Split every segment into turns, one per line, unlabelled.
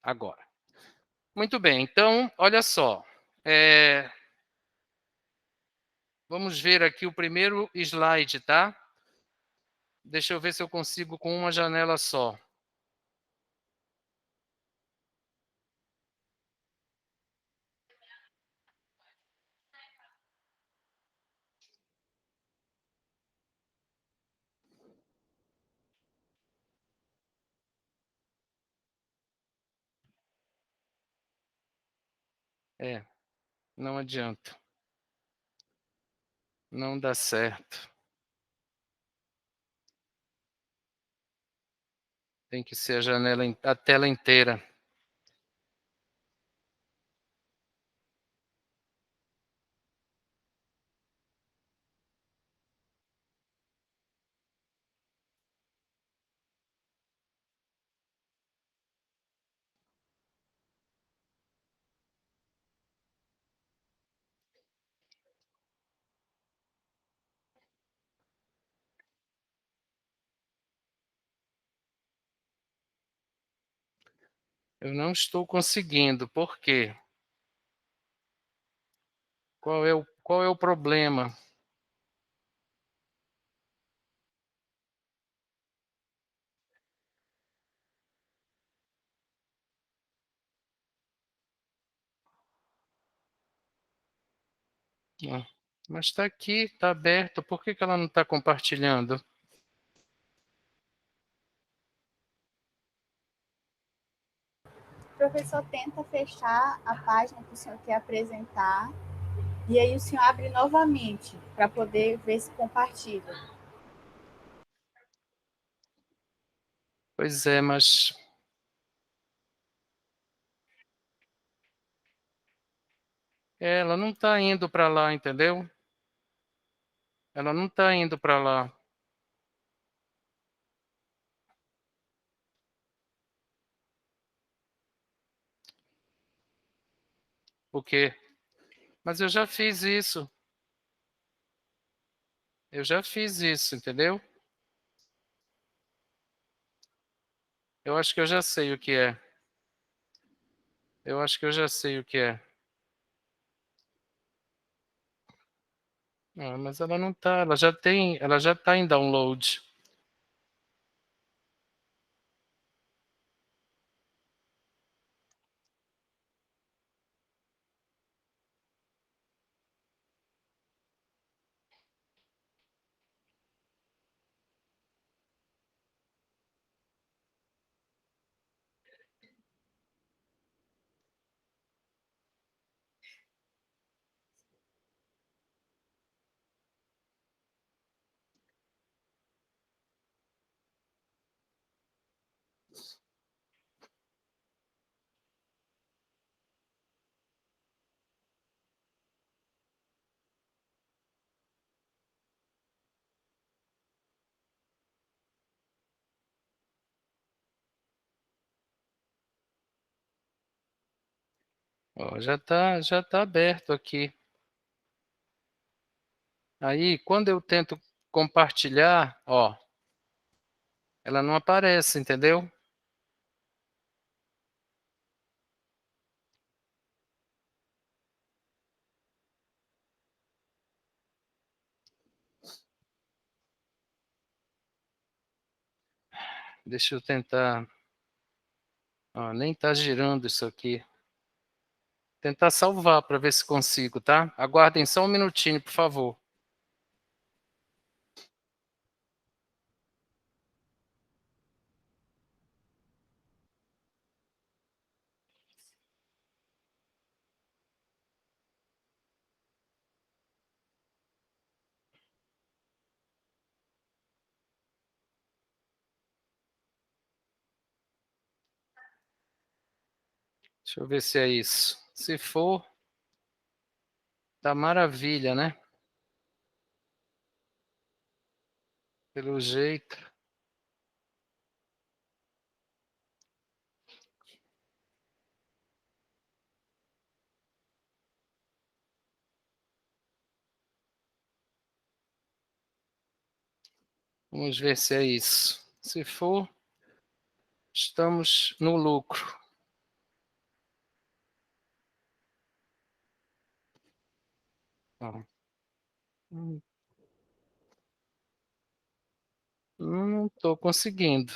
Agora. Muito bem, então, olha só. Vamos ver aqui o primeiro slide, tá? Deixa eu ver se eu consigo com uma janela só. Não adianta. Não dá certo. Tem que ser a janela, a tela inteira. Eu não estou conseguindo. Por quê? Qual é o problema? Ah, mas está aqui, está aberto. Por que ela não está compartilhando?
O professor tenta fechar a página que o senhor quer apresentar e aí o senhor abre novamente para poder ver se compartilha.
Pois é, mas ela não está indo para lá, entendeu? Ela não está indo para lá. O quê? Mas eu já fiz isso. Eu já fiz isso, entendeu? Eu acho que eu já sei o que é. Eu acho que eu já sei o que é. Ah, mas ela não tá, ela já tá em download. Ó, já tá aberto aqui. Aí, quando eu tento compartilhar, ó, ela não aparece, entendeu? Deixa eu tentar. Ó, nem tá girando isso aqui. Tentar salvar para ver se consigo, tá? Aguardem só um minutinho, por favor. Deixa eu ver se é isso. Se for, tá maravilha, né? Pelo jeito. Vamos ver se é isso. Se for, estamos no lucro. Ó. Não estou conseguindo.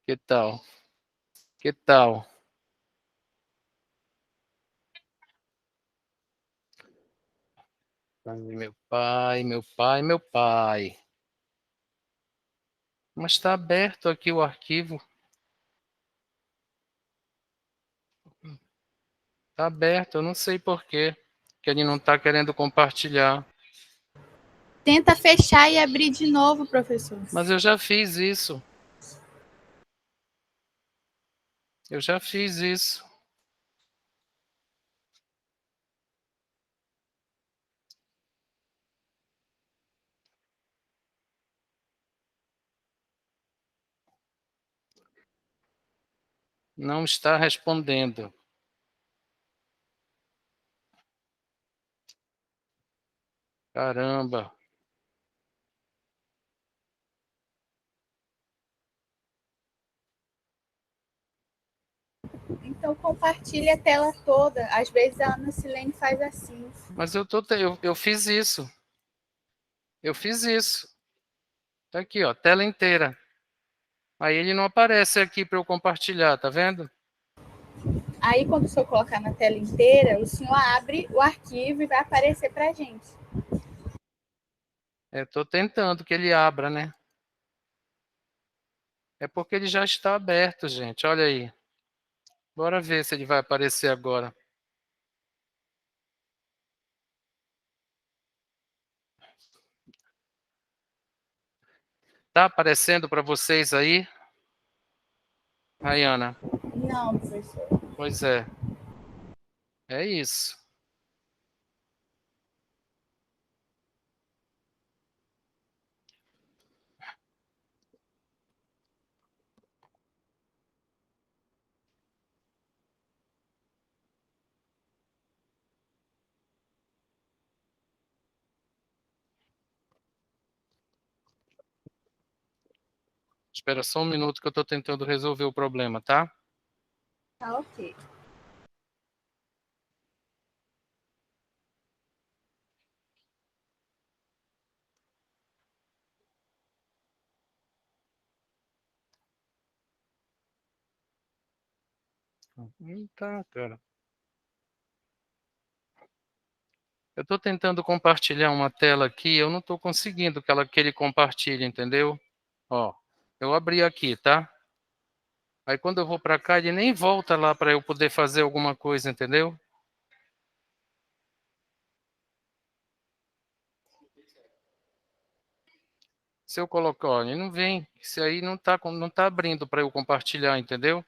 Que tal? Que tal? Ai, meu pai, meu pai, meu pai. Mas está aberto aqui o arquivo. Está aberto, eu não sei por quê. Que ele não está querendo compartilhar.
Tenta fechar e abrir de novo, professor.
Mas eu já fiz isso. Eu já fiz isso. Não está respondendo. Caramba.
Então compartilhe a tela toda. Às vezes a Ana Silene faz assim.
Mas eu fiz isso. Eu fiz isso. Tá aqui, ó, tela inteira. Aí ele não aparece aqui para eu compartilhar, tá vendo?
Aí quando o senhor colocar na tela inteira, o senhor abre o arquivo e vai aparecer para a gente.
Eu estou tentando que ele abra, né? É porque ele já está aberto, gente. Olha aí. Bora ver se ele vai aparecer agora. Tá aparecendo para vocês aí, Rayana?
Não, professor.
Pois é. É isso. Espera só um minuto que eu estou tentando resolver o problema, tá?
Tá ok.
Tá, cara. Eu estou tentando compartilhar uma tela aqui, eu não estou conseguindo que ele compartilhe, entendeu? Ó, eu abri aqui, tá? Aí quando eu vou para cá, ele nem volta lá para eu poder fazer alguma coisa, entendeu? Se eu colocar, ó, ele não vem. Isso aí não tá abrindo para eu compartilhar, entendeu?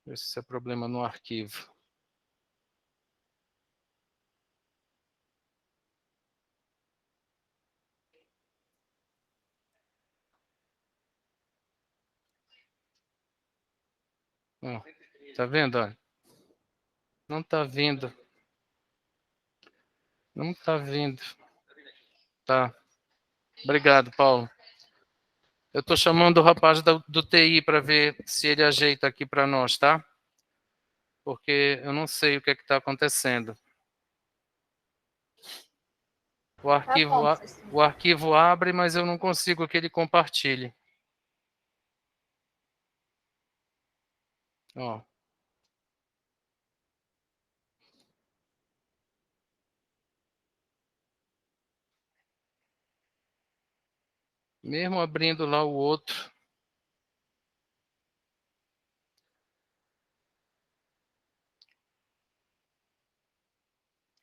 Esse é problema no arquivo. Ó, tá vendo, ó? Não tá vindo. Não tá vindo. Tá. Obrigado, Paulo. Eu tô chamando o rapaz do TI para ver se ele ajeita aqui para nós, tá? Porque eu não sei o que é que está acontecendo. O
Tá
arquivo,
bom, professor.
o arquivo abre, mas eu não consigo que ele compartilhe. Ó. Mesmo abrindo lá o outro.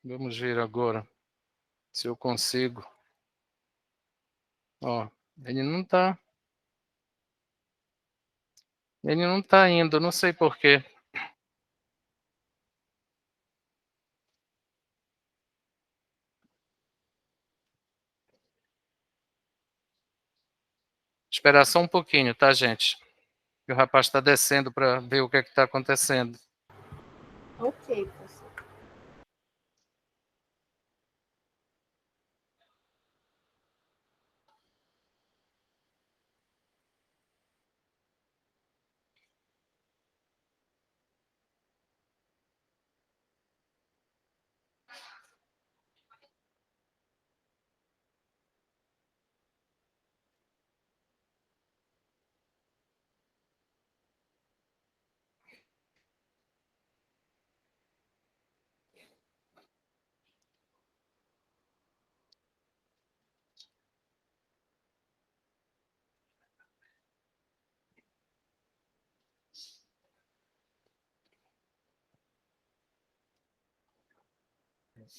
Vamos ver agora se eu consigo. Ó, ele não tá. Ele não tá indo, não sei por quê. Esperar só um pouquinho, tá, gente? Que o rapaz está descendo para ver o que é que está acontecendo.
Ok, professor.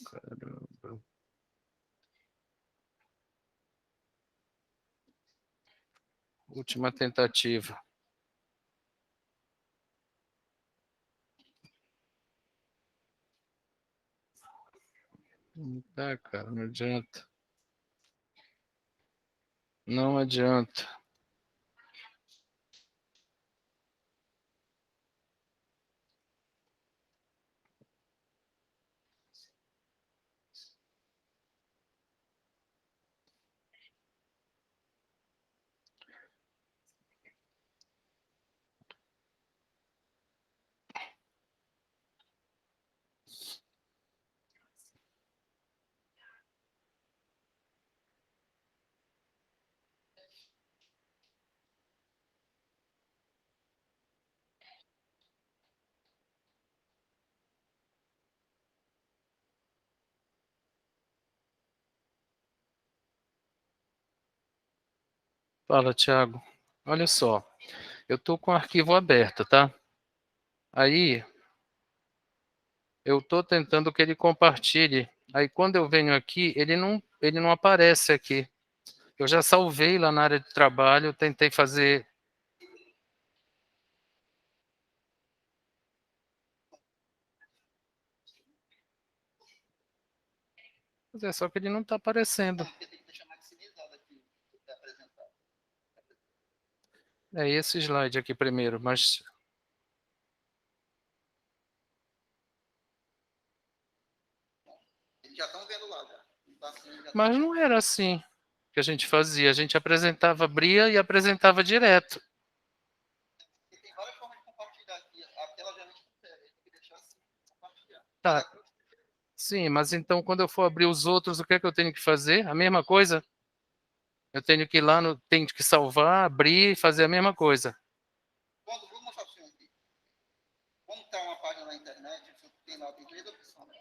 Caramba. Última tentativa. Não dá, cara, não adianta. Não adianta. Fala, Thiago. Olha só, eu tô com o arquivo aberto, tá? Aí, eu tô tentando que ele compartilhe. Aí, quando eu venho aqui, ele não aparece aqui. Eu já salvei lá na área de trabalho, tentei fazer. Mas é só que ele não está aparecendo. É esse slide aqui primeiro, mas.
Já estão vendo lá, já.
Mas não era assim que a gente fazia. A gente apresentava, abria e apresentava direto.
E tem várias formas de compartilhar aqui. A tela já não consegue. Tem que deixar assim, compartilhar.
Tá. Sim, mas então quando eu for abrir os outros, o que é que eu tenho que fazer? A mesma coisa? Eu tenho que ir lá, tenho que salvar, abrir e fazer a mesma coisa.
Quando, vou mostrar para o senhor aqui. Como está uma página na internet, você tem lá, tem três opções. Né?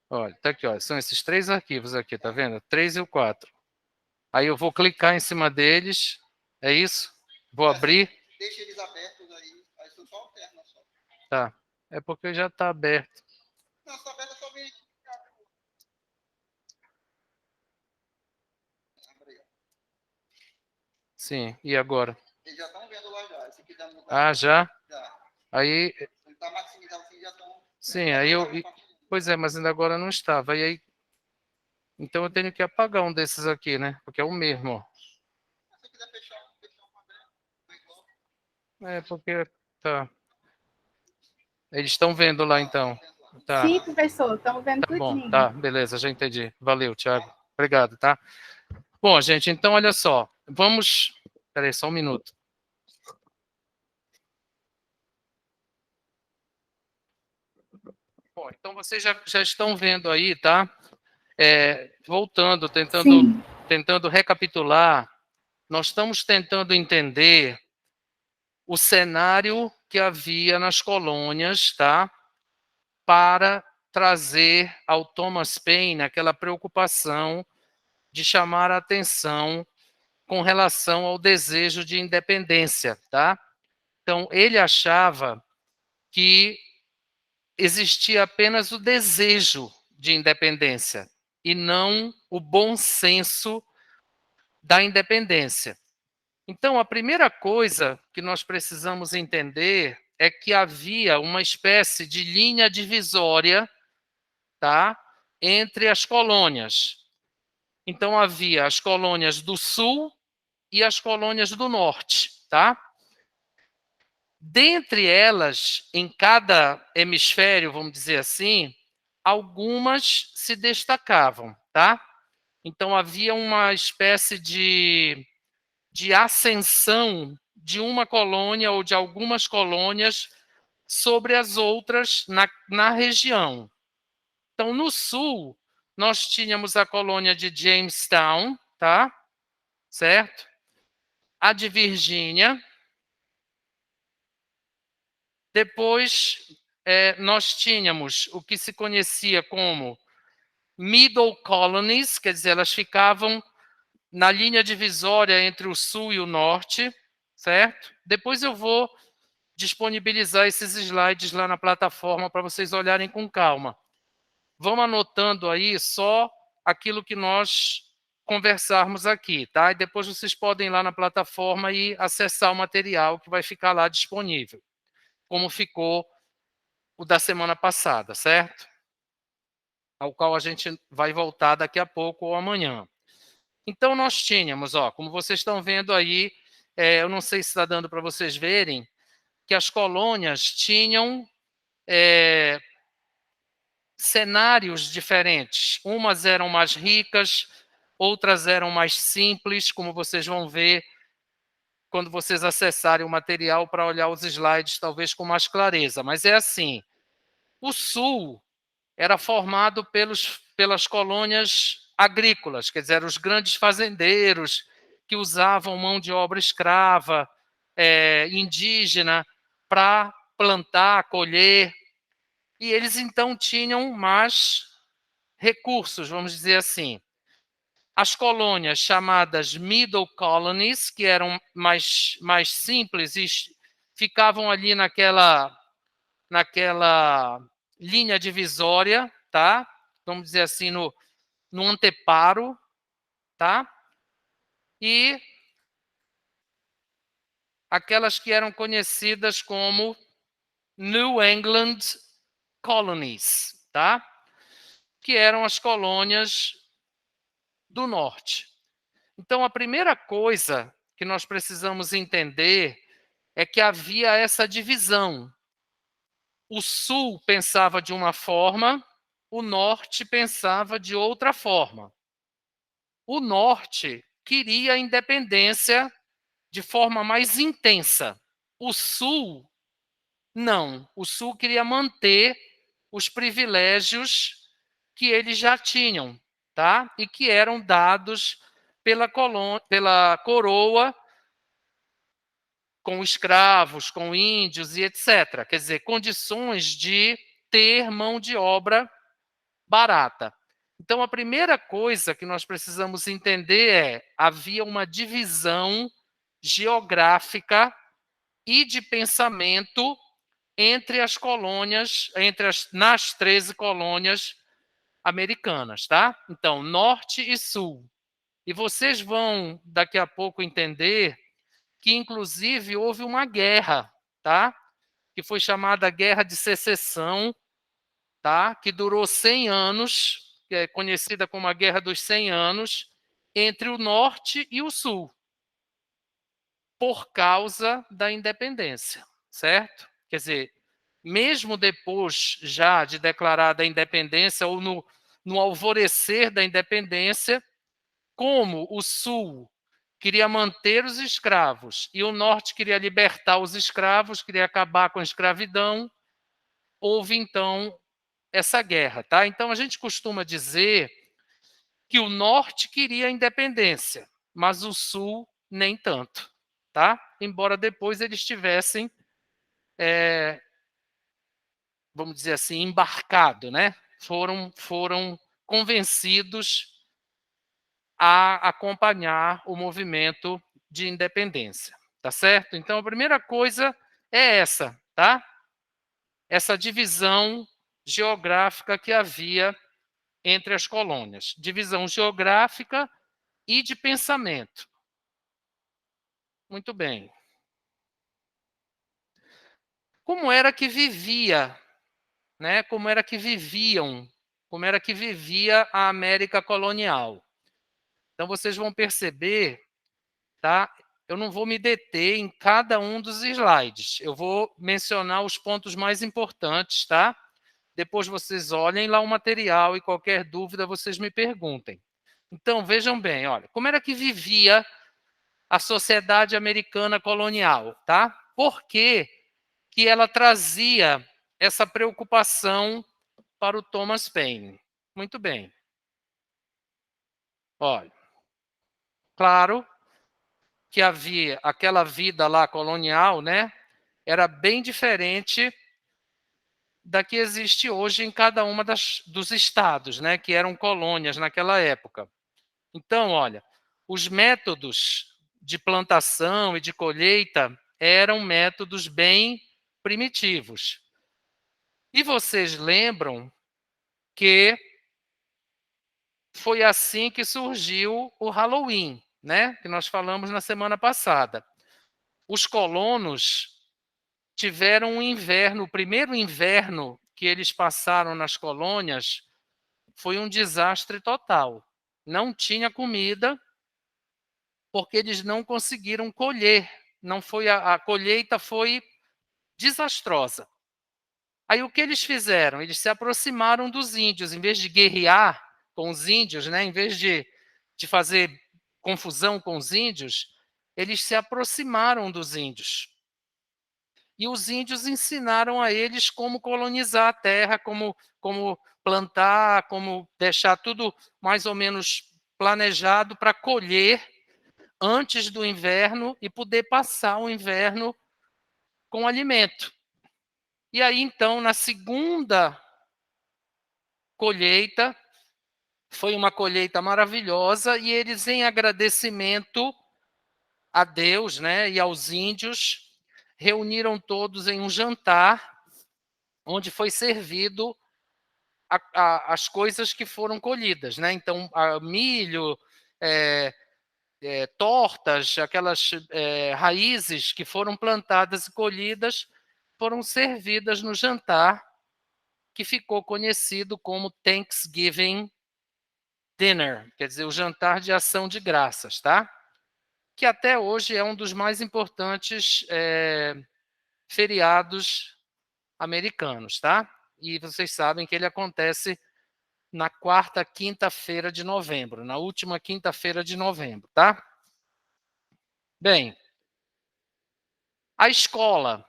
Olha, tá aqui, ó. São esses 3 arquivos aqui, tá vendo? 3 e o 4. Aí eu vou clicar em cima deles. É isso? Vou abrir.
Deixa eles abertos aí você só alterna só.
Tá. É porque já está aberto.
Não, se está aberto, é só vir aqui.
Sim, e agora?
Eles já estão vendo lá já. Se quiser mudar.
Ah, já?
Já.
Aí.
Se está maximizado assim, já estão.
Sim, aí eu. Pois é, mas ainda agora não estava. E aí. Então eu tenho que apagar um desses aqui, né? Porque é o mesmo, ó.
Se você quiser fechar um aberto,
É, porque. Tá. Eles estão vendo lá então. Tá.
Sim, professor, estamos vendo
Tá bom,
tudinho.
tá, beleza, já entendi. Valeu, Thiago. Obrigado, tá? Bom, gente, então olha só. Vamos. Peraí, só um minuto. Bom, então vocês já estão vendo aí, tá? Voltando, tentando recapitular, nós estamos tentando entender o cenário que havia nas colônias, tá? Para trazer ao Thomas Paine aquela preocupação de chamar a atenção com relação ao desejo de independência, tá? Então, ele achava que existia apenas o desejo de independência e não o bom senso da independência. Então, a primeira coisa que nós precisamos entender é que havia uma espécie de linha divisória, tá, entre as colônias. Então, havia as colônias do sul e as colônias do norte, tá? Dentre elas, em cada hemisfério, vamos dizer assim, algumas se destacavam, tá? Então havia uma espécie de ascensão de uma colônia ou de algumas colônias sobre as outras na região. Então, no sul, nós tínhamos a colônia de Jamestown, tá? Certo? A de Virgínia. Depois, nós tínhamos o que se conhecia como Middle Colonies, quer dizer, elas ficavam na linha divisória entre o sul e o norte, certo? Depois eu vou disponibilizar esses slides lá na plataforma para vocês olharem com calma. Vão anotando aí só aquilo que nós conversarmos aqui, tá? E depois vocês podem ir lá na plataforma e acessar o material que vai ficar lá disponível, como ficou o da semana passada, certo? Ao qual a gente vai voltar daqui a pouco ou amanhã. Então, nós tínhamos, ó, como vocês estão vendo aí, eu não sei se está dando para vocês verem, que as colônias tinham cenários diferentes. Umas eram mais ricas, outras eram mais simples, como vocês vão ver quando vocês acessarem o material para olhar os slides, talvez com mais clareza. Mas é assim, o Sul era formado pelas colônias agrícolas, quer dizer, os grandes fazendeiros que usavam mão de obra escrava, indígena, para plantar, colher, e eles então tinham mais recursos, vamos dizer assim. As colônias chamadas Middle Colonies, que eram mais simples e ficavam ali naquela linha divisória, tá? Vamos dizer assim, no anteparo, tá? E aquelas que eram conhecidas como New England Colonies, tá? Que eram as colônias do norte. Então, a primeira coisa que nós precisamos entender é que havia essa divisão. O sul pensava de uma forma, o norte pensava de outra forma. O norte queria a independência de forma mais intensa. O sul, não. O sul queria manter os privilégios que eles já tinham, tá? E que eram dados pela coroa com escravos, com índios e etc. Quer dizer, condições de ter mão de obra barata. Então, a primeira coisa que nós precisamos entender é: havia uma divisão geográfica e de pensamento entre as colônias, nas 13 colônias americanas, tá? Então, norte e sul. E vocês vão, daqui a pouco, entender que, inclusive, houve uma guerra, tá? Que foi chamada Guerra de Secessão, tá? Que durou 100 anos, que é conhecida como a Guerra dos 100 Anos, entre o norte e o sul, por causa da independência, certo? Quer dizer, mesmo depois já de declarada a independência ou no alvorecer da independência, como o sul queria manter os escravos e o norte queria libertar os escravos, queria acabar com a escravidão, houve então essa guerra, tá? Então a gente costuma dizer que o norte queria a independência, mas o sul nem tanto, tá? Embora depois eles tivessem, vamos dizer assim, embarcado, né? Foram convencidos a acompanhar o movimento de independência, tá certo? Então a primeira coisa é essa, tá? Essa divisão geográfica que havia entre as colônias, divisão geográfica e de pensamento. Muito bem. Como era que vivia, né? Como era que viviam, como era que vivia a América colonial? Então vocês vão perceber, tá? eu não vou me deter em cada um dos slides. Eu vou mencionar os pontos mais importantes, tá? Depois vocês olhem lá o material e qualquer dúvida vocês me perguntem. Então, vejam bem, olha, como era que vivia a sociedade americana colonial, tá? Por que que ela trazia essa preocupação para o Thomas Paine? Muito bem. Olha, claro que havia aquela vida lá colonial, né? Era bem diferente da que existe hoje em cada uma dos estados, né? Que eram colônias naquela época. Então, olha, os métodos de plantação e de colheita eram métodos bem primitivos. E vocês lembram que foi assim que surgiu o Halloween, né? Que nós falamos na semana passada. Os colonos tiveram um inverno, o primeiro inverno que eles passaram nas colônias foi um desastre total. Não tinha comida, porque eles não conseguiram colher. Não foi a colheita foi desastrosa. Aí o que eles fizeram? Eles se aproximaram dos índios, em vez de guerrear com os índios, né? Em vez de fazer confusão com os índios, eles se aproximaram dos índios. E os índios ensinaram a eles como colonizar a terra, como plantar, como deixar tudo mais ou menos planejado para colher antes do inverno e poder passar o inverno com alimento. E aí, então, na segunda colheita, foi uma colheita maravilhosa, e eles, em agradecimento a Deus, né, e aos índios, reuniram todos em um jantar, onde foi servido as coisas que foram colhidas, né? Então, milho, tortas, aquelas raízes que foram plantadas e colhidas, foram servidas no jantar, que ficou conhecido como Thanksgiving Dinner, quer dizer, o jantar de ação de graças, tá? Que até hoje é um dos mais importantes feriados americanos, tá? E vocês sabem que ele acontece na quarta quinta-feira de novembro, na última quinta-feira de novembro, tá? Bem, a escola.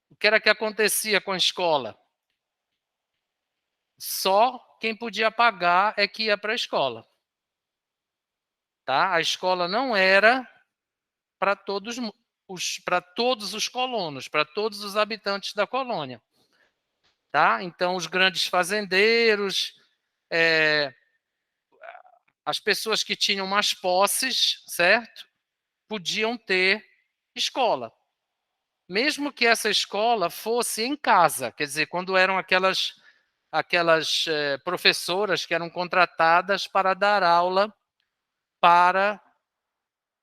O que era que acontecia com a escola? Só quem podia pagar é que ia para a escola. Tá? A escola não era para todos os colonos, para todos os habitantes da colônia. Tá? Então, os grandes fazendeiros, as pessoas que tinham mais posses, certo? Podiam ter escola. Mesmo que essa escola fosse em casa, quer dizer, quando eram aquelas professoras que eram contratadas para dar aula para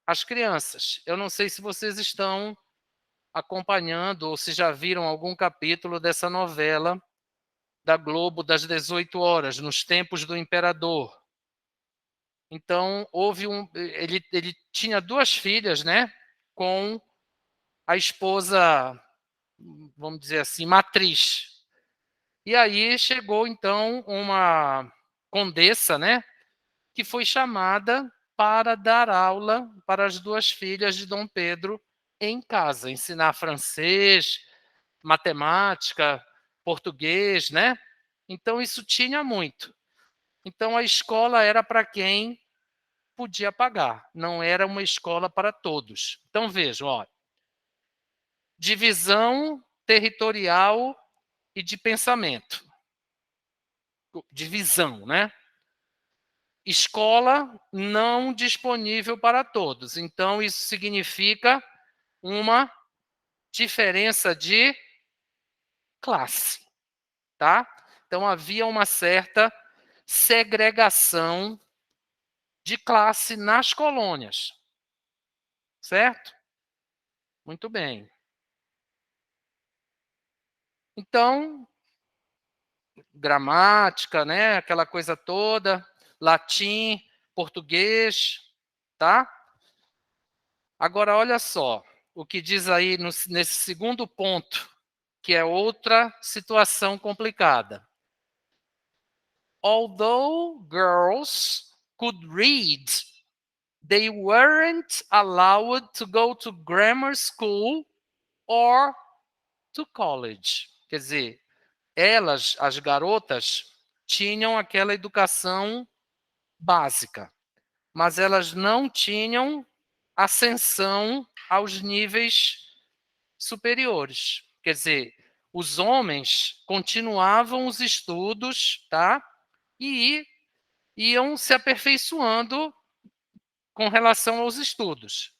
as crianças. Eu não sei se vocês estão acompanhando ou se já viram algum capítulo dessa novela da Globo das 18 horas, Nos Tempos do Imperador. Então, ele tinha duas filhas, né, com a esposa, vamos dizer assim, matriz. E aí chegou, então, uma condessa, né, que foi chamada para dar aula para as duas filhas de Dom Pedro em casa, ensinar francês, matemática, português, né? Então, isso tinha muito. Então, a escola era para quem podia pagar, não era uma escola para todos. Então, vejam, ó, divisão territorial e de pensamento. Divisão, né? Escola não disponível para todos. Então, isso significa uma diferença de classe, tá? Então, havia uma certa segregação de classe nas colônias, certo? Muito bem. Então, gramática, né? Aquela coisa toda, latim, português, tá? Agora, olha só, o que diz aí nesse segundo ponto, que é outra situação complicada. Although girls could read, they weren't allowed to go to grammar school or to college. Quer dizer, elas, as garotas, tinham aquela educação básica, mas elas não tinham ascensão aos níveis superiores. Quer dizer, os homens continuavam os estudos, tá? E iam se aperfeiçoando com relação aos estudos.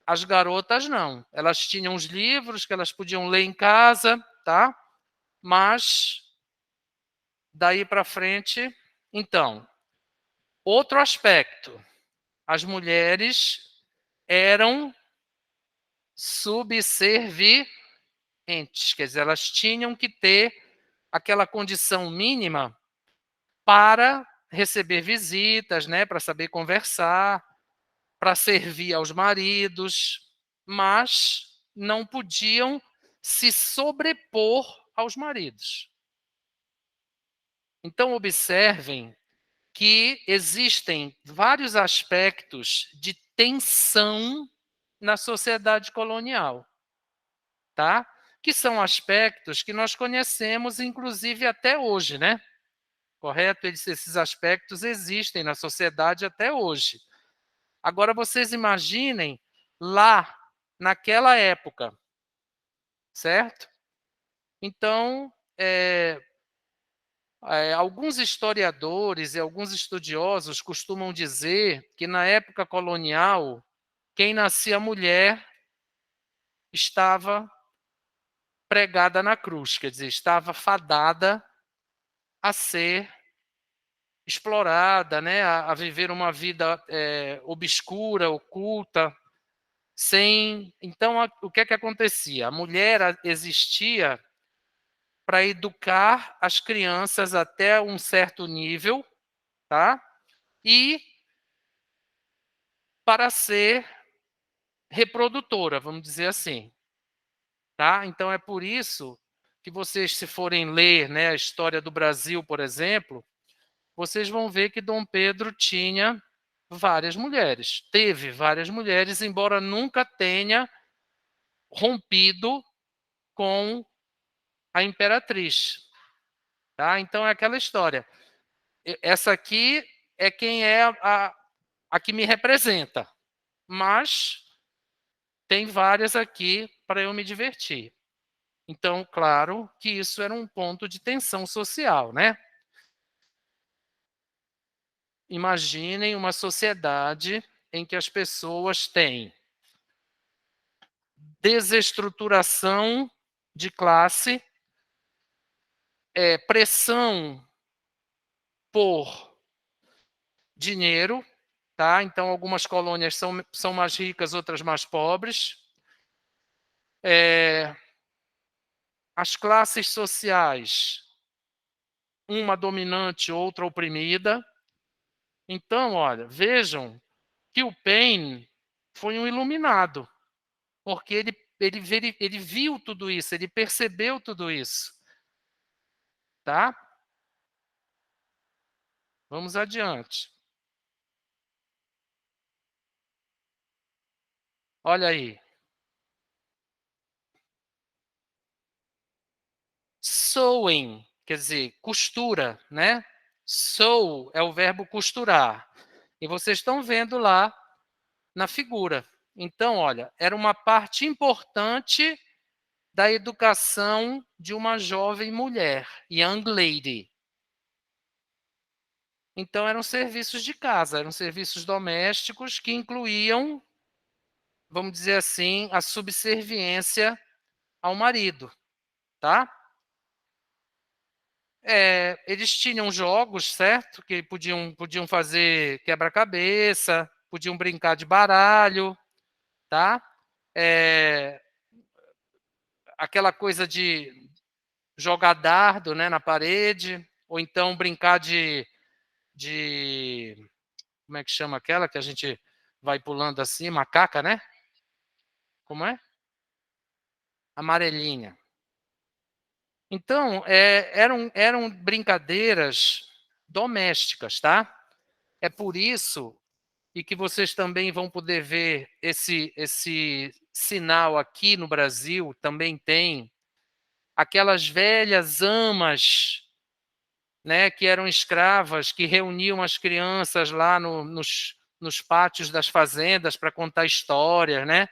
As garotas não. Elas tinham os livros que elas podiam ler em casa, tá? Mas daí para frente, então, outro aspecto, as mulheres eram subservientes, quer dizer, elas tinham que ter aquela condição mínima para receber visitas, né, para saber conversar, para servir aos maridos, mas não podiam se sobrepor aos maridos. Então, observem que existem vários aspectos de tensão na sociedade colonial, tá? Que são aspectos que nós conhecemos, inclusive, até hoje, né? Correto? Esses aspectos existem na sociedade até hoje. Agora, vocês imaginem lá, naquela época, certo? Então, alguns historiadores e alguns estudiosos costumam dizer que na época colonial, quem nascia mulher estava pregada na cruz, quer dizer, estava fadada a ser explorada, né, a viver uma vida obscura, oculta, sem. Então, o que é que acontecia? A mulher existia para educar as crianças até um certo nível, tá? E para ser reprodutora, vamos dizer assim, tá? Então é por isso que vocês, se forem ler, né, a história do Brasil, por exemplo, vocês vão ver que Dom Pedro tinha várias mulheres, teve várias mulheres, embora nunca tenha rompido com a imperatriz, tá? Então é aquela história. Essa aqui é quem é a que me representa, mas tem várias aqui para eu me divertir. Então, claro que isso era um ponto de tensão social, né? Imaginem uma sociedade em que as pessoas têm desestruturação de classe, pressão por dinheiro, tá? Então, algumas colônias são mais ricas, outras mais pobres. As classes sociais, uma dominante, outra oprimida. Então, olha, vejam que o Paine foi um iluminado, porque ele viu tudo isso, ele percebeu tudo isso. Tá? Vamos adiante. Olha aí. Sewing, quer dizer, costura, né? Sew é o verbo costurar. E vocês estão vendo lá na figura. Então, olha, era uma parte importante da educação de uma jovem mulher, young lady. Então, eram serviços de casa, eram serviços domésticos que incluíam, vamos dizer assim, a subserviência ao marido, tá? Eles tinham jogos, certo? Que podiam fazer quebra-cabeça, podiam brincar de baralho, tá? Aquela coisa de jogar dardo, né, na parede, ou então brincar de como é que chama aquela que a gente vai pulando assim, macaca, né? Como é? Amarelinha. Então, eram brincadeiras domésticas, tá? É por isso, e que vocês também vão poder ver esse sinal aqui no Brasil, também tem aquelas velhas amas, né, que eram escravas, que reuniam as crianças lá nos pátios das fazendas para contar histórias, né,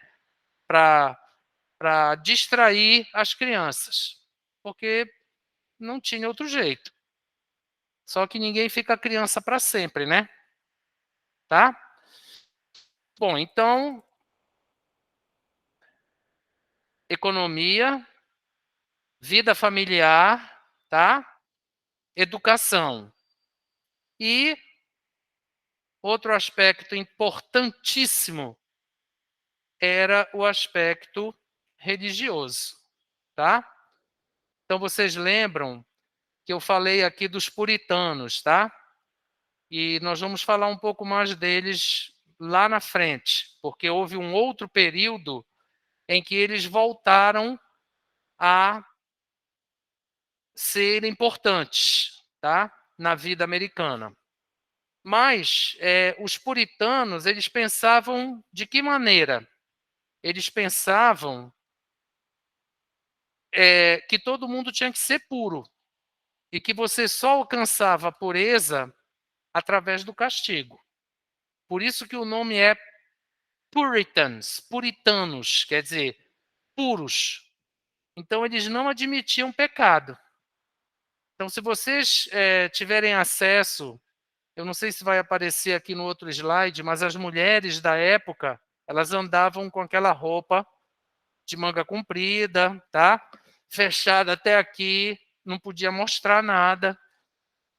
para distrair as crianças, porque não tinha outro jeito. Só que ninguém fica criança para sempre, né? Tá? Bom, então, economia, vida familiar, tá? Educação. E outro aspecto importantíssimo era o aspecto religioso, tá? Então vocês lembram que eu falei aqui dos puritanos, tá? E nós vamos falar um pouco mais deles lá na frente, porque houve um outro período em que eles voltaram a ser importantes, tá? Na vida americana. Mas os puritanos, eles pensavam de que maneira? Eles pensavam que todo mundo tinha que ser puro e que você só alcançava a pureza através do castigo. Por isso que o nome é Puritans, puritanos, quer dizer, puros. Então, eles não admitiam pecado. Então, se vocês tiverem acesso, eu não sei se vai aparecer aqui no outro slide, mas as mulheres da época, elas andavam com aquela roupa de manga comprida, tá? Fechada até aqui, não podia mostrar nada,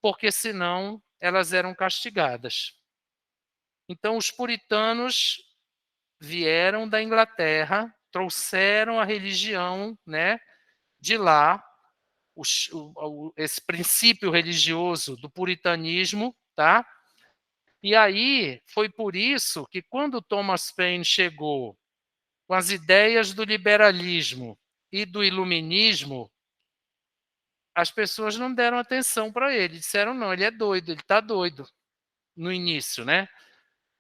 porque senão elas eram castigadas. Então, os puritanos vieram da Inglaterra, trouxeram a religião, né, de lá, esse princípio religioso do puritanismo, tá? E aí foi por isso que quando Thomas Paine chegou com as ideias do liberalismo e do iluminismo, as pessoas não deram atenção para ele, disseram não, ele é doido, ele está doido no início, né?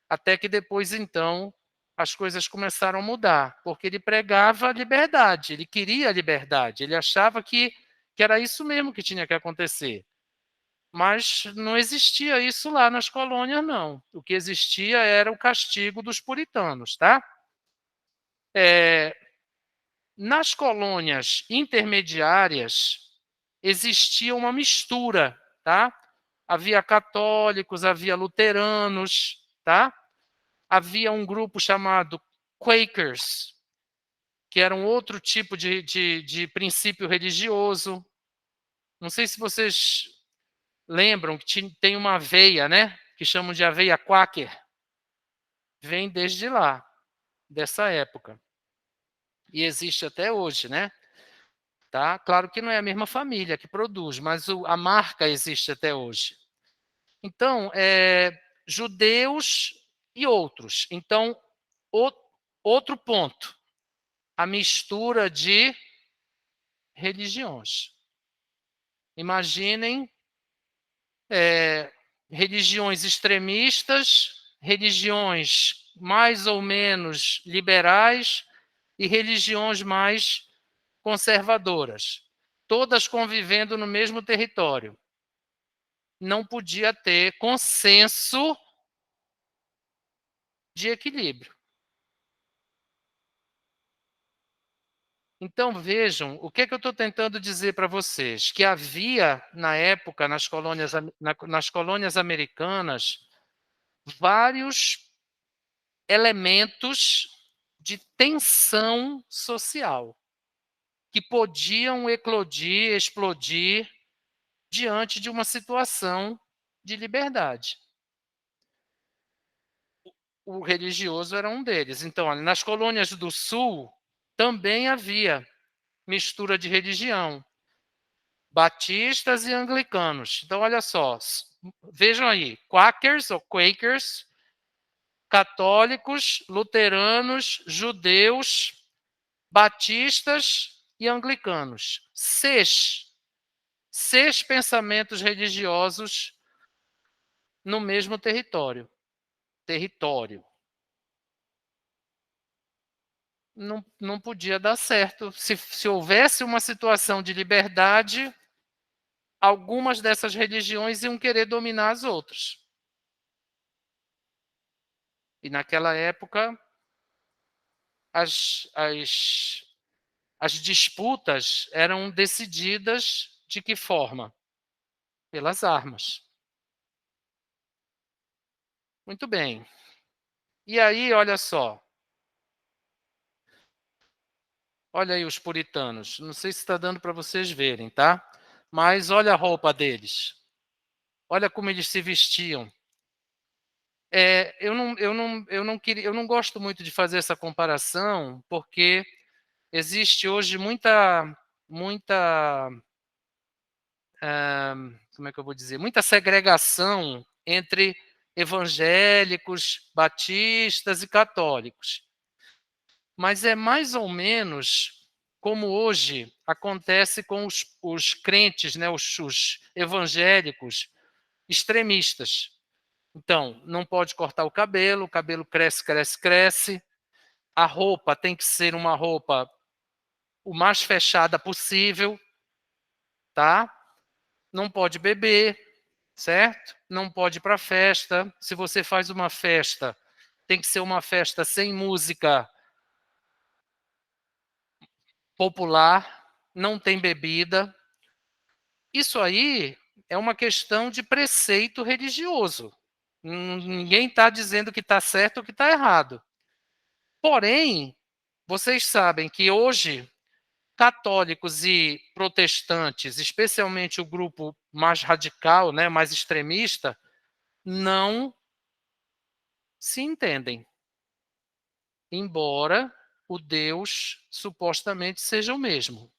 Até que depois, então, as coisas começaram a mudar, porque ele pregava a liberdade, ele queria a liberdade, ele achava que era isso mesmo que tinha que acontecer. Mas não existia isso lá nas colônias, não. O que existia era o castigo dos puritanos, tá? Nas colônias intermediárias, existia uma mistura, tá? Havia católicos, havia luteranos, tá? Havia um grupo chamado Quakers, que era um outro tipo de princípio religioso. Não sei se vocês lembram que tem uma aveia, né? Que chamam de aveia Quaker. Vem desde lá, dessa época. E existe até hoje, né? Tá? Claro que não é a mesma família que produz, mas a marca existe até hoje. Então, judeus e outros. Então, outro ponto, a mistura de religiões. Imaginem religiões extremistas, religiões mais ou menos liberais e religiões mais conservadoras, todas convivendo no mesmo território. Não podia ter consenso de equilíbrio. Então, vejam, o que é que eu estou tentando dizer para vocês? Que havia, na época, nas colônias americanas, vários elementos de tensão social que podiam eclodir, explodir diante de uma situação de liberdade. O religioso era um deles. Então, olha, nas colônias do Sul também havia mistura de religião, batistas e anglicanos. Então, olha só, vejam aí, Quakers ou Quakers, católicos, luteranos, judeus, batistas e anglicanos. Seis pensamentos religiosos no mesmo território. Não podia dar certo. Se houvesse uma situação de liberdade, algumas dessas religiões iam querer dominar as outras. E naquela época, as disputas eram decididas de que forma? Pelas armas. Muito bem. E aí, olha só. Olha aí os puritanos. Não sei se está dando para vocês verem, tá? Mas olha a roupa deles. Olha como eles se vestiam. Eu não gosto muito de fazer essa comparação, porque existe hoje como é que eu vou dizer? Muita segregação entre evangélicos, batistas e católicos. Mas é mais ou menos como hoje acontece com os crentes, né, os evangélicos extremistas. Então, não pode cortar o cabelo cresce, cresce, cresce. A roupa tem que ser uma roupa o mais fechada possível, tá? Não pode beber, certo? Não pode ir para festa. Se você faz uma festa, tem que ser uma festa sem música popular, não tem bebida. Isso aí é uma questão de preceito religioso. Ninguém está dizendo que está certo ou que está errado. Porém, vocês sabem que hoje católicos e protestantes, especialmente o grupo mais radical, né, mais extremista, não se entendem. Embora o Deus supostamente seja o mesmo.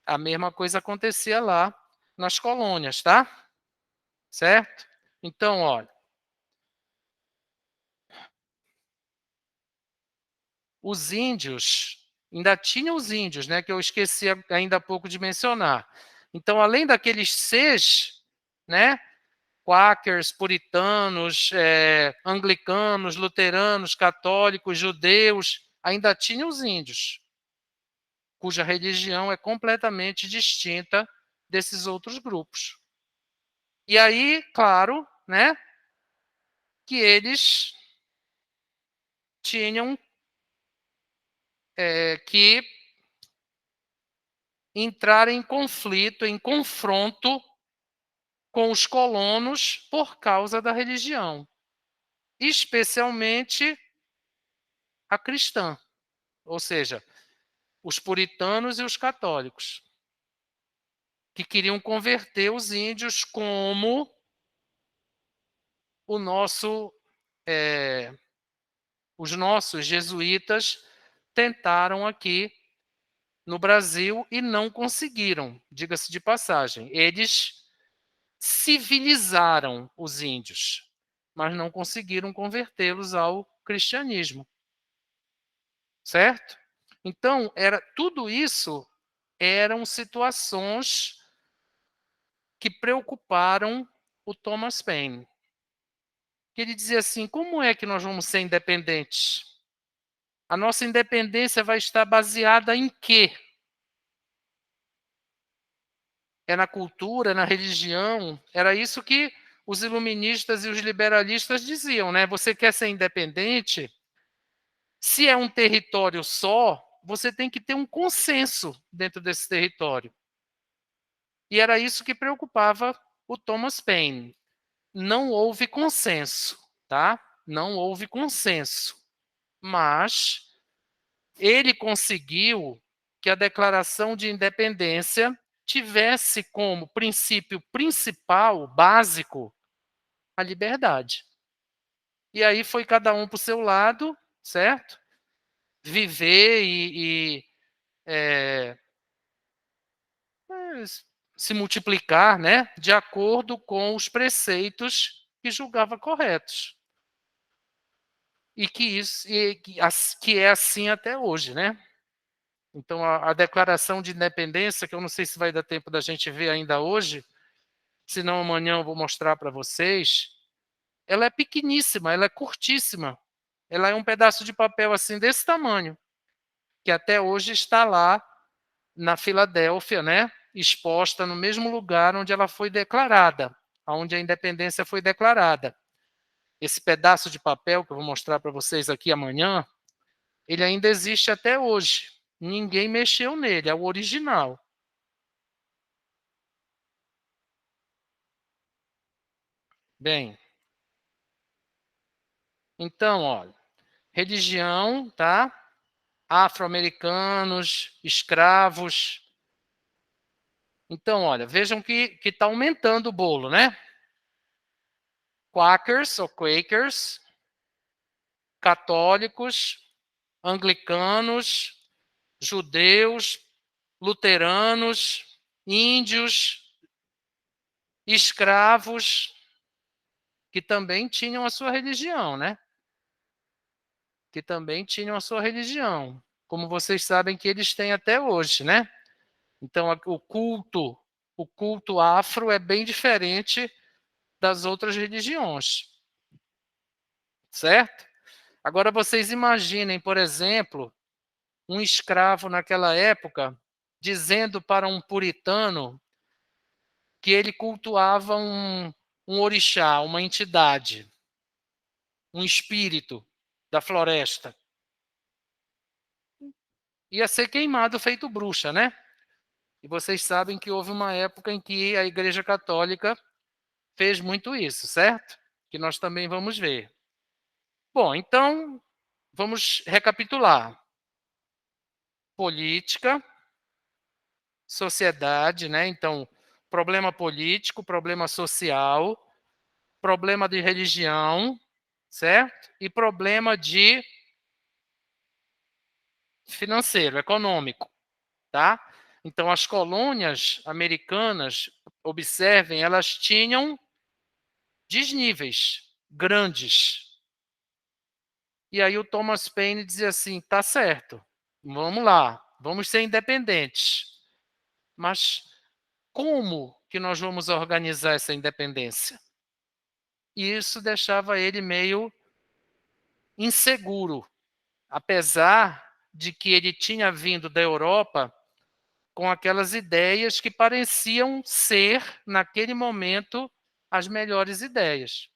A mesma coisa acontecia lá nas colônias, tá? Certo? Então, olha, os índios, ainda tinha os índios, né, que eu esqueci ainda há pouco de mencionar. Então, além daqueles 6, né, quakers, puritanos, anglicanos, luteranos, católicos, judeus, ainda tinha os índios, cuja religião é completamente distinta desses outros grupos. E aí, claro, né, que eles tinham que entrar em conflito, em confronto com os colonos por causa da religião, especialmente a cristã, ou seja, os puritanos e os católicos, que queriam converter os índios como os nossos jesuítas tentaram aqui no Brasil e não conseguiram, diga-se de passagem. Eles civilizaram os índios, mas não conseguiram convertê-los ao cristianismo. Certo? Então, tudo isso eram situações que preocuparam o Thomas Paine. Que ele dizia assim: como é que nós vamos ser independentes? A nossa independência vai estar baseada em quê? É na cultura, na religião? Era isso que os iluministas e os liberalistas diziam, né? Você quer ser independente? Se é um território só, você tem que ter um consenso dentro desse território. E era isso que preocupava o Thomas Paine. Não houve consenso, tá? Não houve consenso. Mas ele conseguiu que a Declaração de Independência tivesse como princípio principal, básico, a liberdade. E aí foi cada um para o seu lado, certo? Viver se multiplicar, né, de acordo com os preceitos que julgava corretos. E que é assim até hoje, né? Então, a Declaração de Independência, que eu não sei se vai dar tempo da gente ver ainda hoje, senão amanhã eu vou mostrar para vocês, ela é pequeníssima, ela é curtíssima. Ela é um pedaço de papel assim desse tamanho, que até hoje está lá na Filadélfia, né, exposta no mesmo lugar onde ela foi declarada, onde a independência foi declarada. Esse pedaço de papel que eu vou mostrar para vocês aqui amanhã, ele ainda existe até hoje. Ninguém mexeu nele, é o original. Bem, então, olha, religião, tá? Afro-americanos, escravos. Então, olha, vejam que está aumentando o bolo, né? Quakers ou Quakers, católicos, anglicanos, judeus, luteranos, índios, escravos, que também tinham a sua religião, né? Que também tinham a sua religião, como vocês sabem que eles têm até hoje, né? Então, o culto afro é bem diferente das outras religiões, certo? Agora, vocês imaginem, por exemplo, um escravo naquela época dizendo para um puritano que ele cultuava um orixá, uma entidade, um espírito da floresta. Ia ser queimado feito bruxa, né? E vocês sabem que houve uma época em que a Igreja Católica fez muito isso, certo? Que nós também vamos ver. Bom, então, vamos recapitular. Política, sociedade, né? Então, problema político, problema social, problema de religião, certo? E problema de financeiro, econômico, tá? Então, as colônias americanas, observem, elas tinham desníveis grandes. E aí o Thomas Paine dizia assim, tá certo, vamos lá, vamos ser independentes. Mas como que nós vamos organizar essa independência? E isso deixava ele meio inseguro, apesar de que ele tinha vindo da Europa com aquelas ideias que pareciam ser, naquele momento, as melhores ideias.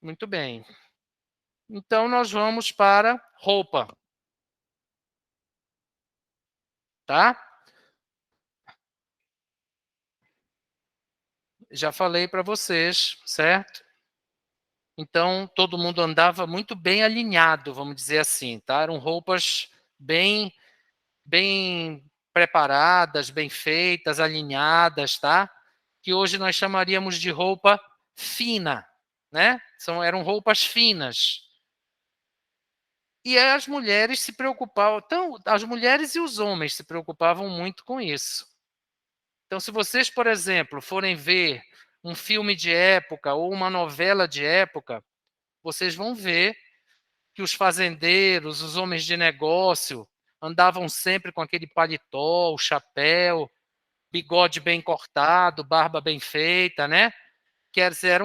Muito bem. Então, nós vamos para roupa. Tá? Já falei para vocês, certo? Então, todo mundo andava muito bem alinhado, vamos dizer assim, tá? Eram roupas bem preparadas, bem feitas, alinhadas, tá? Que hoje nós chamaríamos de roupa fina, né? Eram roupas finas. E as mulheres se preocupavam, então, as mulheres e os homens se preocupavam muito com isso. Então, se vocês, por exemplo, forem ver um filme de época ou uma novela de época, vocês vão ver que os fazendeiros, os homens de negócio, andavam sempre com aquele paletó, o chapéu, bigode bem cortado, barba bem feita, né? Quer dizer,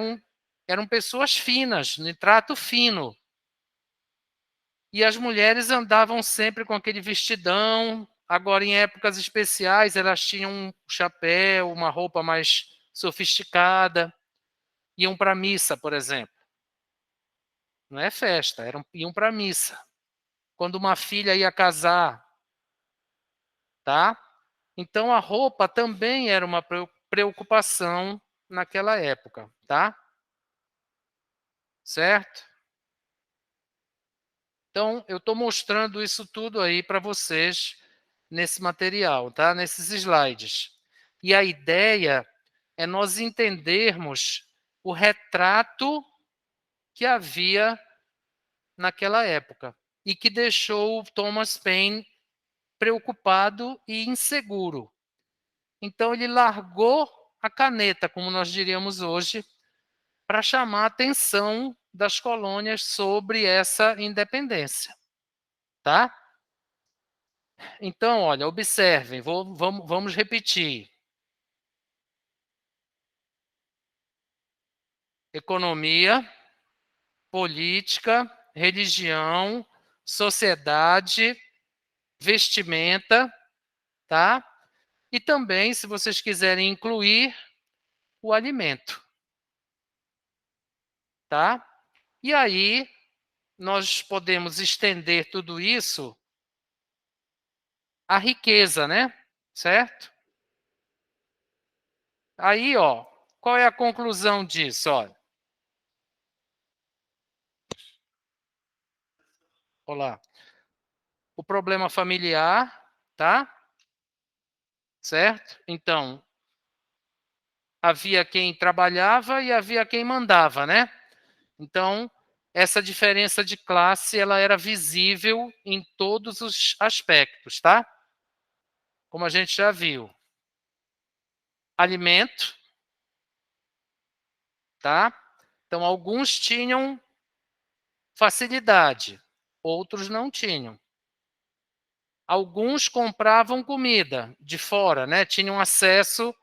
eram pessoas finas, de trato fino. E as mulheres andavam sempre com aquele vestidão. Agora, em épocas especiais, elas tinham um chapéu, uma roupa mais sofisticada. Iam para a missa, por exemplo. Não é festa, iam para a missa. Quando uma filha ia casar, tá? Então, a roupa também era uma preocupação naquela época, tá? Certo? Então, eu estou mostrando isso tudo aí para vocês nesse material, tá? Nesses slides. E a ideia é nós entendermos o retrato que havia naquela época e que deixou o Thomas Paine preocupado e inseguro. Então, ele largou a caneta, como nós diríamos hoje, para chamar a atenção das colônias sobre essa independência, tá? Então, olha, observem, vamos repetir. Economia, política, religião, sociedade, vestimenta, tá? E também, se vocês quiserem incluir, o alimento, tá? E aí, nós podemos estender tudo isso à riqueza, né? Certo? Aí, ó, qual é a conclusão disso? Olha. Olá. O problema familiar, tá? Certo? Então, havia quem trabalhava e havia quem mandava, né? Então, essa diferença de classe, ela era visível em todos os aspectos, tá? Como a gente já viu. Alimento, tá? Então, alguns tinham facilidade, outros não tinham. Alguns compravam comida de fora, né? Tinham acesso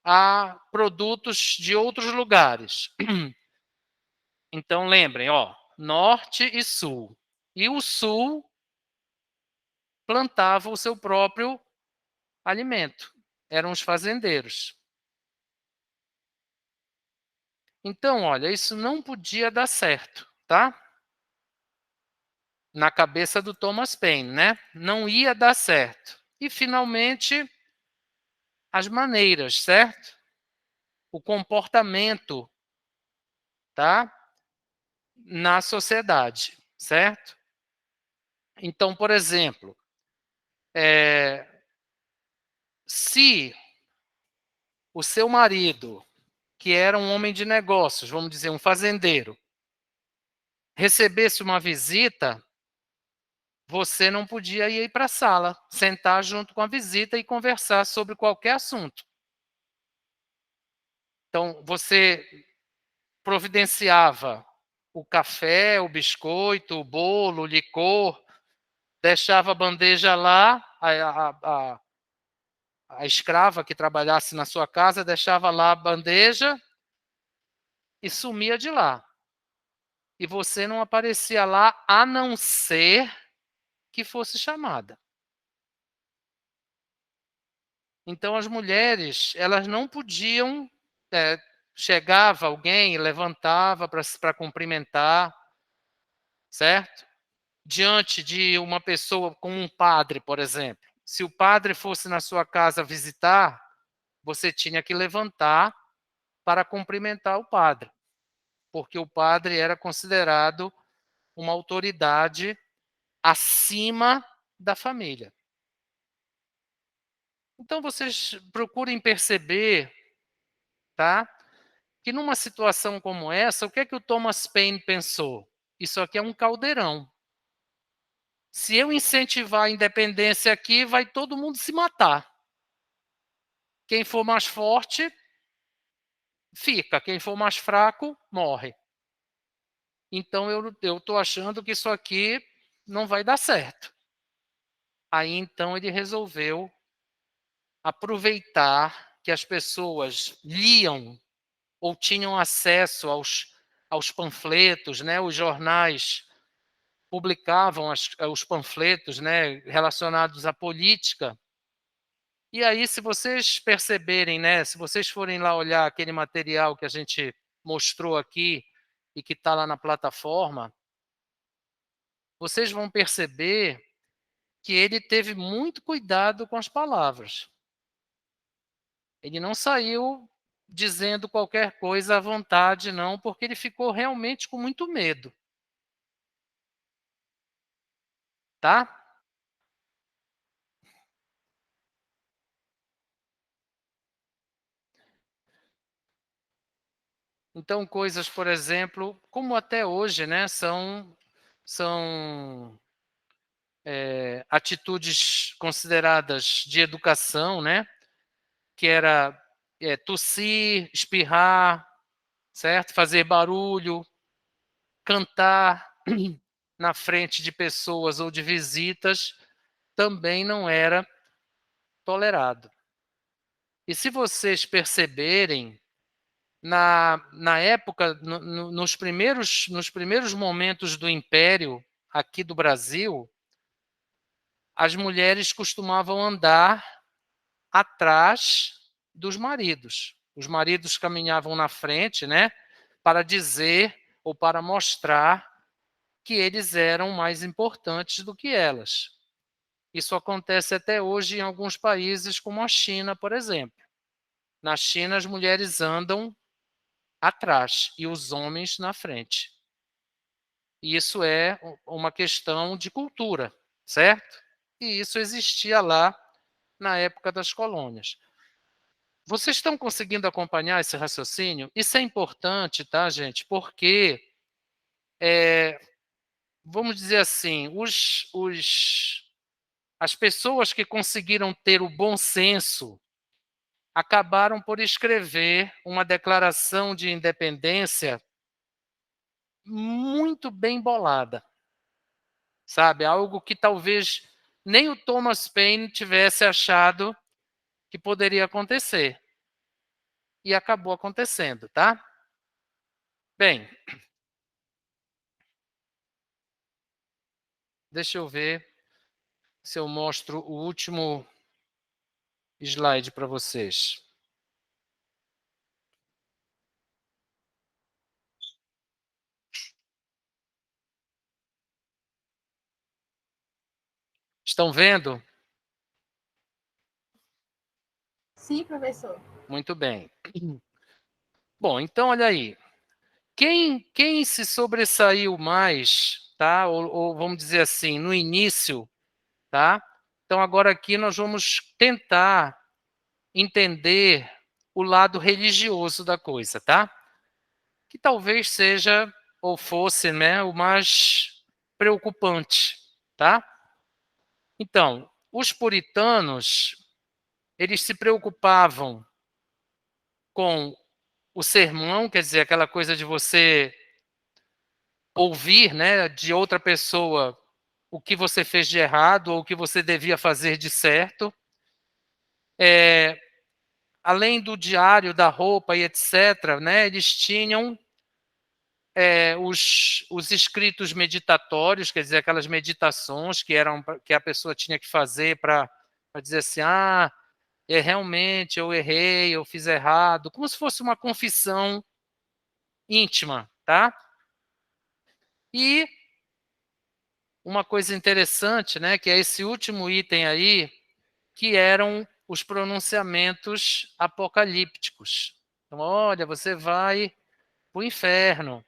a produtos de outros lugares. Então, lembrem, ó, norte e sul. E o sul plantava o seu próprio alimento. Eram os fazendeiros. Então, olha, isso não podia dar certo, tá? Na cabeça do Thomas Paine, né? Não ia dar certo. E, finalmente, as maneiras, certo? O comportamento, tá? Na sociedade, certo? Então, por exemplo, se o seu marido, que era um homem de negócios, vamos dizer, um fazendeiro, recebesse uma visita, você não podia ir para a sala, sentar junto com a visita e conversar sobre qualquer assunto. Então, você providenciava o café, o biscoito, o bolo, o licor, deixava a bandeja lá, a escrava que trabalhasse na sua casa deixava lá a bandeja e sumia de lá. E você não aparecia lá a não ser que fosse chamada. Então as mulheres, elas não podiam, chegava alguém, levantava para cumprimentar, certo? Diante de uma pessoa como um padre, por exemplo. Se o padre fosse na sua casa visitar, você tinha que levantar para cumprimentar o padre, porque o padre era considerado uma autoridade acima da família. Então vocês procurem perceber, tá? Que numa situação como essa, o que é que o Thomas Paine pensou? Isso aqui é um caldeirão. Se eu incentivar a independência aqui, vai todo mundo se matar. Quem for mais forte, fica. Quem for mais fraco, morre. Então eu estou achando que isso aqui não vai dar certo. Aí então ele resolveu aproveitar que as pessoas liam ou tinham acesso aos panfletos, né? Os jornais publicavam os panfletos, né, relacionados à política. E aí, se vocês perceberem, né, se vocês forem lá olhar aquele material que a gente mostrou aqui e que está lá na plataforma, vocês vão perceber que ele teve muito cuidado com as palavras. Ele não saiu dizendo qualquer coisa à vontade, não, porque ele ficou realmente com muito medo. Tá? Então, coisas, por exemplo, como até hoje, né, são atitudes consideradas de educação, né, que era tossir, espirrar, certo? Fazer barulho, cantar na frente de pessoas ou de visitas. também não era tolerado. E se vocês perceberem, na época, nos primeiros momentos do Império, aqui do Brasil, as mulheres costumavam andar atrás dos maridos. Os maridos caminhavam na frente, né, para dizer ou para mostrar que eles eram mais importantes do que elas. Isso acontece até hoje em alguns países, como a China, por exemplo. Na China, as mulheres andam atrás e os homens na frente. E isso é uma questão de cultura, certo? E isso existia lá na época das colônias. Vocês estão conseguindo acompanhar esse raciocínio? Isso é importante, tá, gente? Porque, vamos dizer assim, as pessoas que conseguiram ter o bom senso acabaram por escrever uma declaração de independência muito bem bolada, sabe? Algo que talvez nem o Thomas Paine tivesse achado que poderia acontecer. E acabou acontecendo, tá? Bem, deixa eu ver se eu mostro o último slide para vocês. Estão vendo?
Sim, professor.
Muito bem. Bom, então olha aí. Quem se sobressaiu mais, tá? Ou vamos dizer assim, no início, tá? Então agora aqui nós vamos tentar entender o lado religioso da coisa, tá? Que talvez seja ou fosse, né, o mais preocupante, tá? Então, os puritanos, eles se preocupavam com o sermão, quer dizer, aquela coisa de você ouvir, né, de outra pessoa o que você fez de errado ou o que você devia fazer de certo. Além do diário, da roupa e etc., né, eles tinham os escritos meditatórios, quer dizer, aquelas meditações que a pessoa tinha que fazer para dizer assim, realmente eu errei, eu fiz errado, como se fosse uma confissão íntima, tá? E uma coisa interessante, né, que é esse último item aí, que eram os pronunciamentos apocalípticos. Então, olha, você vai para o inferno,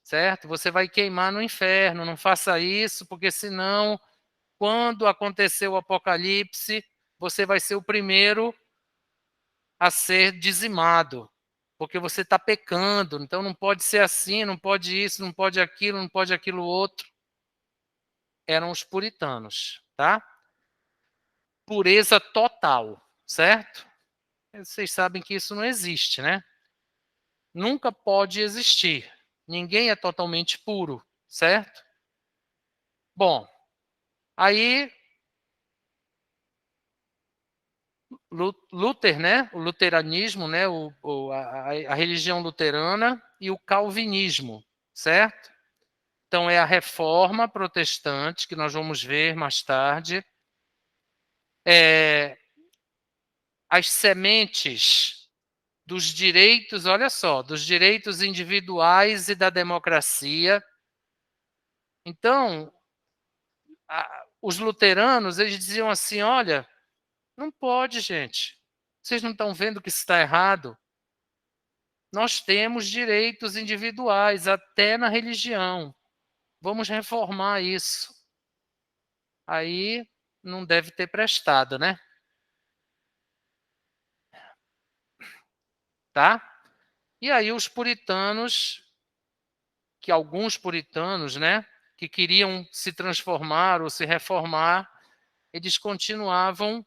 certo? Você vai queimar no inferno, não faça isso, porque senão, quando acontecer o apocalipse, você vai ser o primeiro a ser dizimado, porque você está pecando, então não pode ser assim, não pode isso, não pode aquilo, não pode aquilo outro. Eram os puritanos, tá? Pureza total, certo? Vocês sabem que isso não existe, né? Nunca pode existir. Ninguém é totalmente puro, certo? Bom, aí Luther, né? O luteranismo, né? A religião luterana e o calvinismo, certo? Então é a reforma protestante que nós vamos ver mais tarde. As sementes dos direitos, olha só, dos direitos individuais e da democracia. Então, os luteranos, eles diziam assim, olha, não pode, gente. Vocês não estão vendo que isso está errado? Nós temos direitos individuais, até na religião. Vamos reformar isso. Aí não deve ter prestado, né? Tá? E aí os puritanos, que alguns puritanos, né, que queriam se transformar ou se reformar, eles continuavam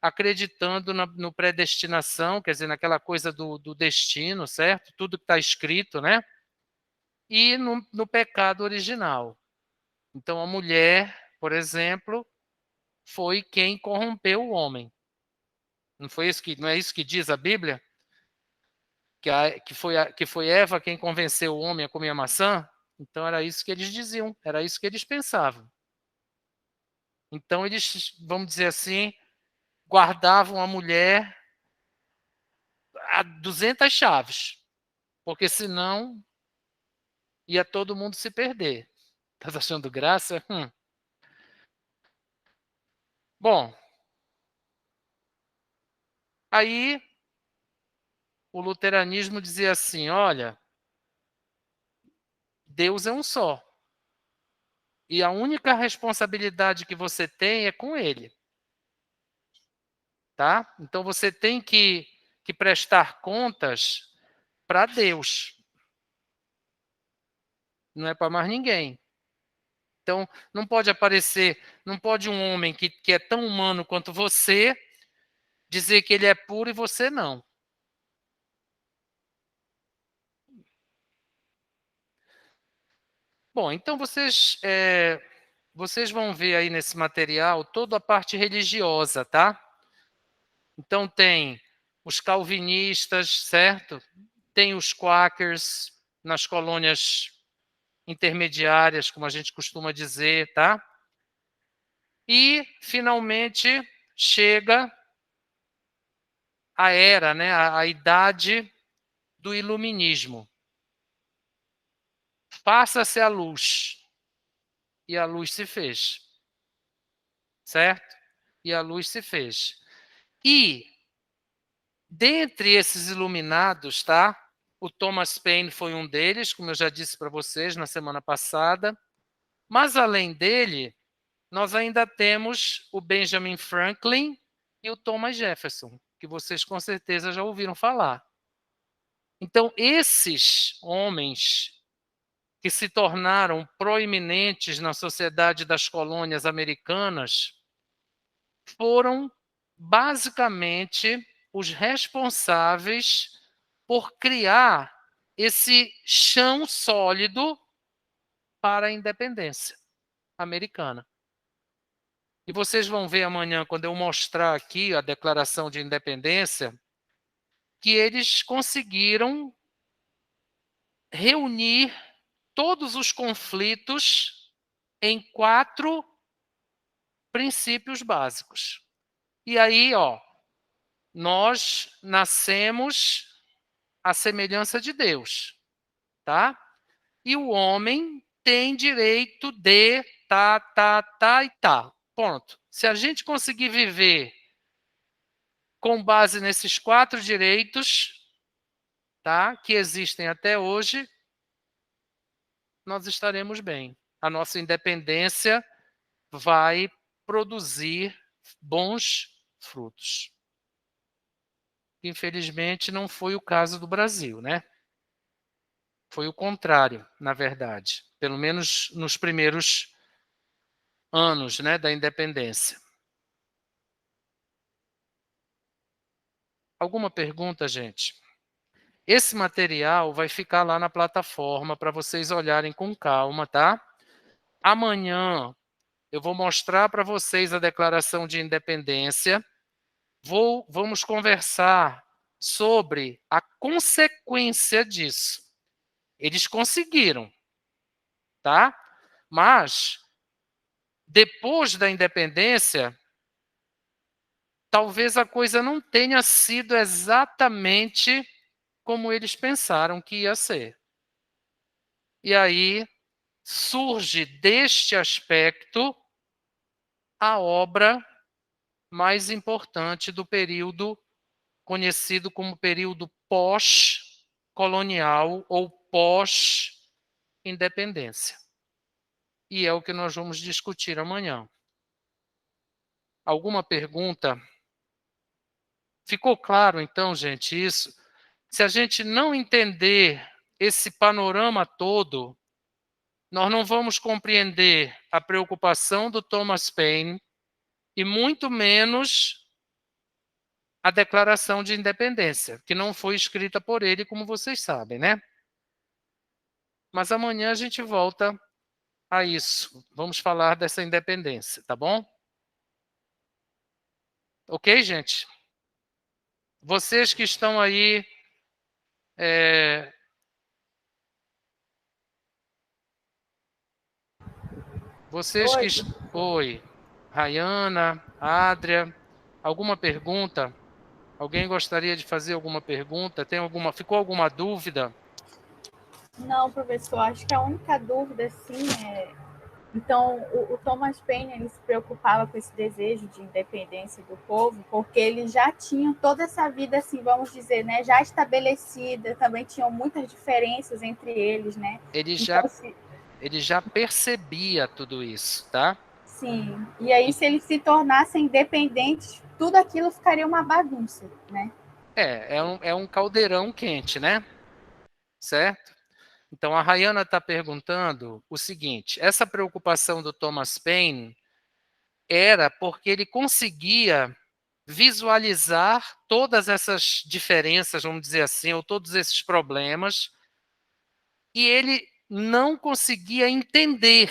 acreditando no predestinação, quer dizer, naquela coisa do destino, certo? Tudo que está escrito, né? E no pecado original. Então, a mulher, por exemplo, foi quem corrompeu o homem. Não é isso que diz a Bíblia? Que foi Eva quem convenceu o homem a comer a maçã? Então era isso que eles diziam, era isso que eles pensavam. Então eles, vamos dizer assim, guardavam a mulher a 200 chaves, porque senão ia todo mundo se perder. Tá achando graça? Bom, aí o luteranismo dizia assim, olha, Deus é um só. E a única responsabilidade que você tem é com ele. Tá? Então você tem que prestar contas para Deus. Não é para mais ninguém. Então, não pode aparecer, não pode um homem que é tão humano quanto você dizer que ele é puro e você não. Bom, então vocês vão ver aí nesse material toda a parte religiosa, tá? Então tem os calvinistas, certo? Tem os quakers nas colônias intermediárias, como a gente costuma dizer, tá? E, finalmente, chega a era, né, a idade do iluminismo. Passa-se a luz, e a luz se fez. Certo? E a luz se fez. E, dentre esses iluminados, tá? O Thomas Paine foi um deles, como eu já disse para vocês na semana passada. Mas, além dele, nós ainda temos o Benjamin Franklin e o Thomas Jefferson, que vocês com certeza já ouviram falar. Então, esses homens que se tornaram proeminentes na sociedade das colônias americanas foram, basicamente, os responsáveis por criar esse chão sólido para a independência americana. E vocês vão ver amanhã, quando eu mostrar aqui a Declaração de Independência, que eles conseguiram reunir todos os conflitos em 4 princípios básicos. E aí, nós nascemos à semelhança de Deus, tá? E o homem tem direito de tá e tá. Ponto. Se a gente conseguir viver com base nesses 4 direitos, tá, que existem até hoje, nós estaremos bem. A nossa independência vai produzir bons frutos. Infelizmente, não foi o caso do Brasil, né? Foi o contrário, na verdade, pelo menos nos primeiros anos, né, da independência. Alguma pergunta, gente? Esse material vai ficar lá na plataforma para vocês olharem com calma, tá? Amanhã eu vou mostrar para vocês a Declaração de Independência. Vamos conversar sobre a consequência disso. Eles conseguiram, tá? Mas, depois da independência, talvez a coisa não tenha sido exatamente como eles pensaram que ia ser. E aí surge deste aspecto a obra mais importante do período conhecido como período pós-colonial ou pós-independência. E é o que nós vamos discutir amanhã. Alguma pergunta? Ficou claro, então, gente, isso? Se a gente não entender esse panorama todo, nós não vamos compreender a preocupação do Thomas Paine e muito menos a Declaração de Independência, que não foi escrita por ele, como vocês sabem, né? Mas amanhã a gente volta a isso. Vamos falar dessa independência, tá bom? Ok, gente? Vocês que estão aí... Vocês que... Oi, Rayana, Adria, alguma pergunta? Alguém gostaria de fazer alguma pergunta? Ficou alguma dúvida?
Não, professor, acho que a única dúvida, assim, então, o Thomas Paine, ele se preocupava com esse desejo de independência do povo, porque eles já tinham toda essa vida, assim, vamos dizer, né, já estabelecida, também tinham muitas diferenças entre eles, né?
Ele
Então,
já percebia tudo isso, tá?
sim. E aí, se eles se tornassem independentes, tudo aquilo ficaria uma bagunça, né?
É um caldeirão quente, né? Certo? Então, a Rayana está perguntando o seguinte: essa preocupação do Thomas Paine era porque ele conseguia visualizar todas essas diferenças, vamos dizer assim, ou todos esses problemas, e ele não conseguia entender,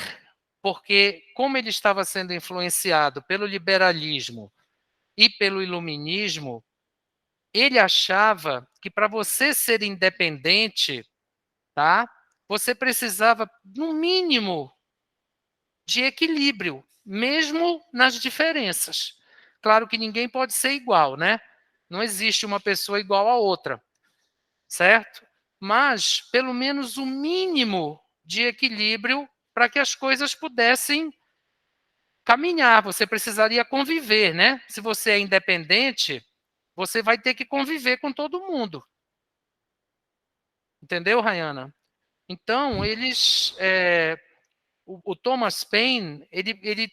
porque, como ele estava sendo influenciado pelo liberalismo e pelo iluminismo, ele achava que para você ser independente, tá? Você precisava, no mínimo, de equilíbrio, mesmo nas diferenças. Claro que ninguém pode ser igual, né? Não existe uma pessoa igual a outra, certo? Mas, pelo menos, o mínimo de equilíbrio para que as coisas pudessem caminhar. Você precisaria conviver, né? Se você é independente, você vai ter que conviver com todo mundo. Entendeu, Rayana? Então, o Thomas Paine, ele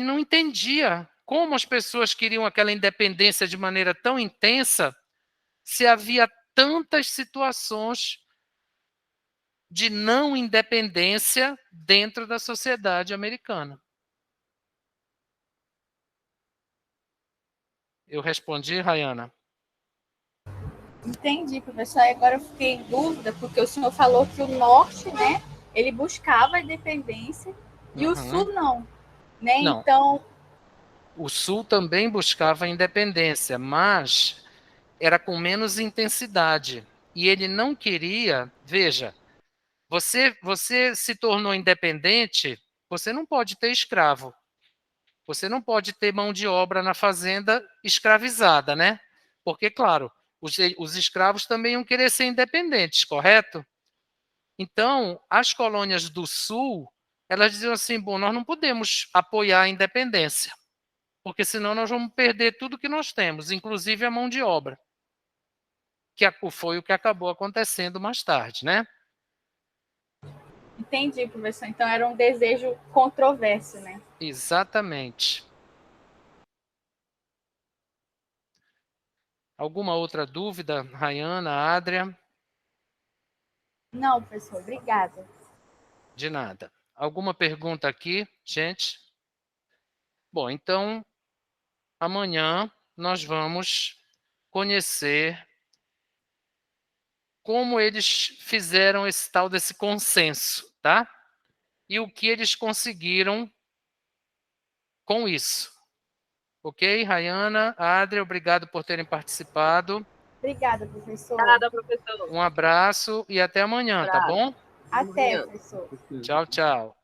não entendia como as pessoas queriam aquela independência de maneira tão intensa se havia tantas situações de não independência dentro da sociedade americana. Eu respondi, Rayana?
Entendi, professor. E agora eu fiquei em dúvida, porque o senhor falou que o norte, né, ele buscava a independência e o sul não, né?
Não.
Então,
O sul também buscava a independência, mas era com menos intensidade. E ele não queria, veja, você se tornou independente, você não pode ter escravo. Você não pode ter mão de obra na fazenda escravizada, né? Porque, claro, os escravos também iam querer ser independentes, correto? Então, as colônias do Sul, elas diziam assim, bom, nós não podemos apoiar a independência, porque senão nós vamos perder tudo que nós temos, inclusive a mão de obra, que foi o que acabou acontecendo mais tarde, né?
entendi, professor. Então era um desejo controverso, né?
Exatamente. Alguma outra dúvida, Rayana, Adria?
Não, professor, obrigada.
De nada. Alguma pergunta aqui, gente? Bom, então, amanhã nós vamos conhecer como eles fizeram esse tal desse consenso, tá? E o que eles conseguiram com isso. Ok, Rayana, Adria, obrigado por terem participado.
Obrigada, professor.
Obrigada, professor.
Um abraço e até amanhã, tá bom?
Até, professor.
Tchau, tchau.